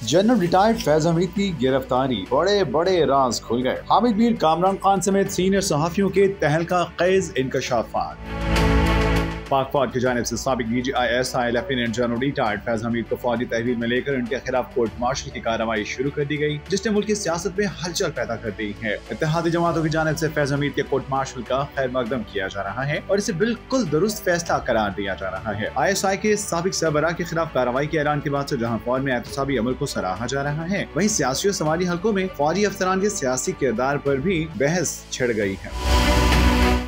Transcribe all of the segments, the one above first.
General retired Faiz Hamid की गिरफ्तारी, बड़े बड़े राज खुल गए। हामिद मीर, कामरान खान समेत सीनियर सहाफियों के तहलका खेज इंकशाफात। पाक फौज की जानिब से साबिक DGI lieutenant general retired Faiz Hamid को फौजी तहवील में लेकर उनके खिलाफ कोर्ट मार्शल की कार्रवाई शुरू कर दी गई, जिसने मुल्क की सियासत में हलचल पैदा कर दी है। इत्तेहादी जमातों की जानिब से फैज हमीद के कोर्ट मार्शल का खैर मकदम किया जा रहा है और इसे बिल्कुल दुरुस्त फैसला करार दिया जा रहा है। ISI के साबिक सरबराह के खिलाफ कार्रवाई के ऐलान के बाद से जहाँ फौज में एहतसाबी अमल को सराहा जा रहा है, वहीं सियासी और समाजी हलकों में फौजी अफसरान के सियासी किरदार पर भी बहस छिड़ गई है।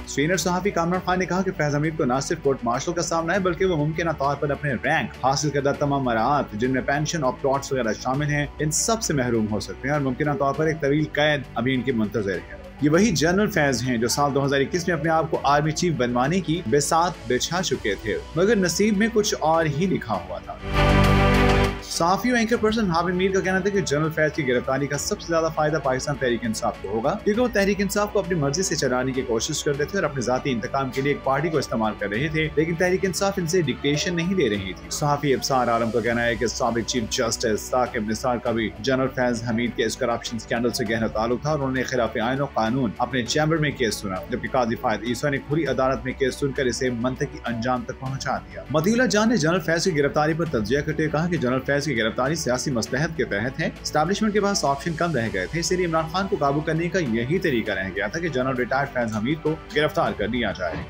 सीनियर सहाफी कामरान खान ने कहा कि फैज हमीद को न सिर्फ कोर्ट मार्शल का सामना है, बल्कि वो मुमकिन तौर पर अपने रैंक, हासिल करदा तमाम मराहत जिनमें पेंशन और प्लॉट्स वगैरह शामिल हैं, इन सब से महरूम हो सकते हैं और मुमकिन तौर पर एक तवील कैद अभी इनकी मुंतज़िर है। ये वही जनरल फैज हैं जो साल 2021 में अपने आप को आर्मी चीफ बनवाने की बेसात बिछा चुके थे, मगर नसीब में कुछ और ही लिखा हुआ था। सहाफी और एंकर पर्सन हामिद मीर का कहना था कि जनरल फैज की गिरफ्तारी का सबसे ज्यादा फायदा पाकिस्तान तहरीक इंसाफ को होगा, क्योंकि वो तहरीक इंसाफ को अपनी मर्जी से चलाने की कोशिश करते थे और अपने जाती इंतकाम के लिए एक पार्टी को इस्तेमाल कर रहे थे, लेकिन तहरीक इंसाफ इनसे डिक्टेशन नहीं दे रही थी। सहाफी अब्सार आलम का कहना है कि साबिक चीफ जस्टिस साकिब निसार का भी जनरल फैज हमीद के इस करप्शन स्कैंडल से गहरा ताल्लुक था और उन्होंने खिलाफ आईन और कानून अपने चैम्बर में केस सुना, जबकि काजी फायद ईसा ने खुली अदालत में केस सुनकर इसे मंतकी अंजाम तक पहुंचा दिया। मतीउल्लाह जान ने जनरल फैज की गिरफ्तारी पर तज्जिया करते हुए कहा कि जनरल फैज की गिरफ्तारी सियासी मसलहत के तहत है। एस्टैब्लिशमेंट के पास ऑप्शन कम रह गए थे, इसलिए इमरान खान को काबू करने का यही तरीका रह गया था कि जनरल रिटायर्ड फैज हमीद को गिरफ्तार कर लिया जाए।